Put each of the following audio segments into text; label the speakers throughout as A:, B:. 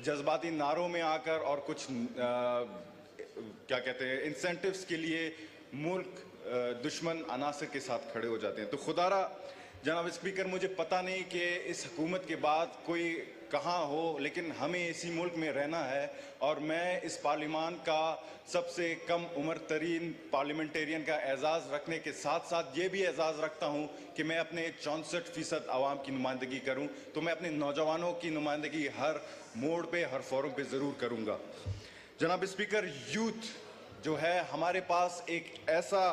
A: جذباتی نعروں میں آ کر اور کچھ کیا کہتے ہیں انسینٹیوز کے لیے ملک دشمن عناصر کے ساتھ کھڑے ہو جاتے ہیں. تو خدا را جناب اسپیکر مجھے پتہ نہیں کہ اس حکومت کے بعد کوئی کہاں ہو، لیکن ہمیں اسی ملک میں رہنا ہے، اور میں اس پارلیمان کا سب سے کم عمر ترین پارلیمنٹیرین کا اعزاز رکھنے کے ساتھ ساتھ یہ بھی اعزاز رکھتا ہوں کہ میں اپنے 64% عوام کی نمائندگی کروں. تو میں اپنے نوجوانوں کی نمائندگی ہر موڑ پہ، ہر فورم پہ ضرور کروں گا. جناب اسپیکر، یوتھ جو ہے ہمارے پاس ایک ایسا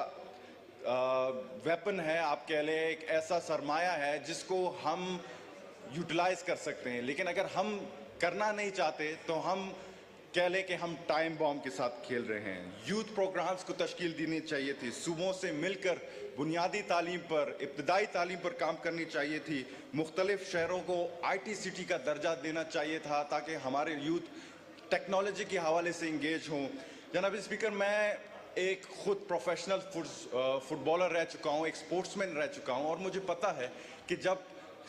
A: ویپن ہے، آپ کہہ لیں ایک ایسا سرمایہ ہے جس کو ہم یوٹیلائز کر سکتے ہیں، لیکن اگر ہم کرنا نہیں چاہتے تو ہم کہہ لیں کہ ہم ٹائم بام کے ساتھ کھیل رہے ہیں. یوتھ پروگرامز کو تشکیل دینی چاہیے تھی، صوبوں سے مل کر بنیادی تعلیم پر، ابتدائی تعلیم پر کام کرنی چاہیے تھی، مختلف شہروں کو آئی ٹی سٹی کا درجہ دینا چاہیے تھا تاکہ ہمارے یوتھ ٹیکنالوجی کے حوالے سے انگیج ہوں. جناب اسپیکر، میں ایک خود پروفیشنل فٹ بالر رہ چکا ہوں، ایک سپورٹس مین رہ چکا ہوں، اور مجھے پتہ ہے کہ جب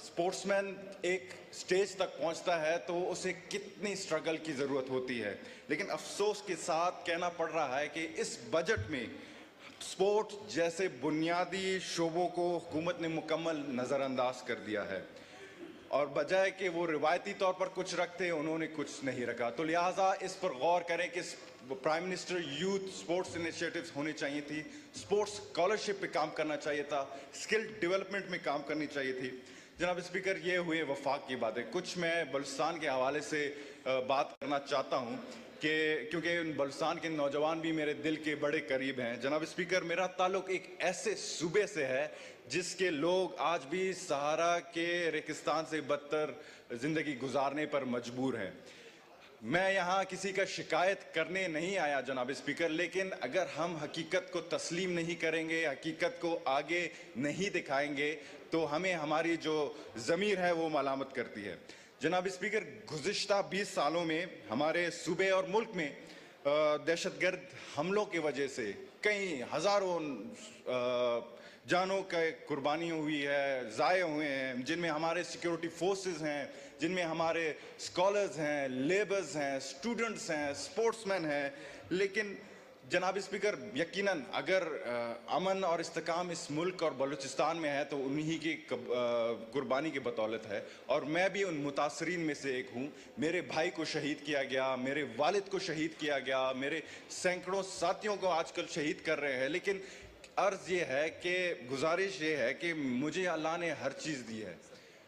A: سپورٹس مین ایک سٹیج تک پہنچتا ہے تو اسے کتنی سٹرگل کی ضرورت ہوتی ہے. لیکن افسوس کے ساتھ کہنا پڑ رہا ہے کہ اس بجٹ میں سپورٹ جیسے بنیادی شعبوں کو حکومت نے مکمل نظر انداز کر دیا ہے، اور بجائے کہ وہ روایتی طور پر کچھ رکھتے انہوں نے کچھ نہیں رکھا. تو لہٰذا اس پر غور کریں کہ prime minister youth sports initiatives ہونی چاہیے تھی، سپورٹس اسکالرشپ پہ کام کرنا چاہیے تھا، اسکل ڈیولپمنٹ میں کام کرنی چاہیے تھی. جناب اسپیکر، یہ ہوئے وفاق کی باتیں. کچھ میں بلوچستان کے حوالے سے بات کرنا چاہتا ہوں کہ کیونکہ بلوچستان کے نوجوان بھی میرے دل کے بڑے قریب ہیں. جناب اسپیکر، میرا تعلق ایک ایسے صوبے سے ہے جس کے لوگ آج بھی صحارا کے ریگستان سے بدتر زندگی گزارنے پر مجبور ہیں. میں یہاں کسی کا شکایت کرنے نہیں آیا جناب اسپیکر، لیکن اگر ہم حقیقت کو تسلیم نہیں کریں گے، حقیقت کو آگے نہیں دکھائیں گے تو ہمیں ہماری جو ضمیر ہے وہ ملامت کرتی ہے. جناب اسپیکر، گزشتہ 20 سالوں میں ہمارے صوبے اور ملک میں دہشت گرد حملوں کی وجہ سے کئی ہزاروں جانوں کا قربانی ہوئی ہے، ضائع ہوئے ہیں، جن میں ہمارے سیکیورٹی فورسز ہیں، جن میں ہمارے اسکالرز ہیں، لیبرز ہیں، اسٹوڈنٹس ہیں، سپورٹس مین ہیں. لیکن جناب اسپیکر، یقیناً اگر امن اور استحکام اس ملک اور بلوچستان میں ہے تو انہی کی قربانی کی بدولت ہے، اور میں بھی ان متاثرین میں سے ایک ہوں. میرے بھائی کو شہید کیا گیا، میرے والد کو شہید کیا گیا، میرے سینکڑوں ساتھیوں کو آج کل شہید کر رہے ہیں. لیکن عرض یہ ہے کہ گزارش یہ ہے کہ مجھے اللہ نے ہر چیز دی ہے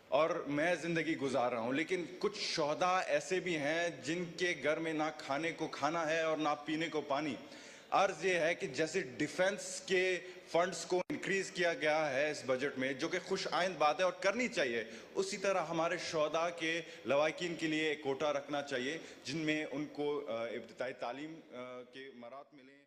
A: اور میں زندگی گزار رہا ہوں، لیکن کچھ شہداء ایسے بھی ہیں جن کے گھر میں نہ کھانے کو کھانا ہے اور نہ پینے کو پانی. عرض یہ ہے کہ جیسے ڈیفنس کے فنڈز کو انکریز کیا گیا ہے اس بجٹ میں، جو کہ خوش آئند بات ہے اور کرنی چاہیے، اسی طرح ہمارے شہداء کے لواحقین کے لیے ایک کوٹا رکھنا چاہیے جن میں ان کو ابتدائی تعلیم کے مراحل ملیں.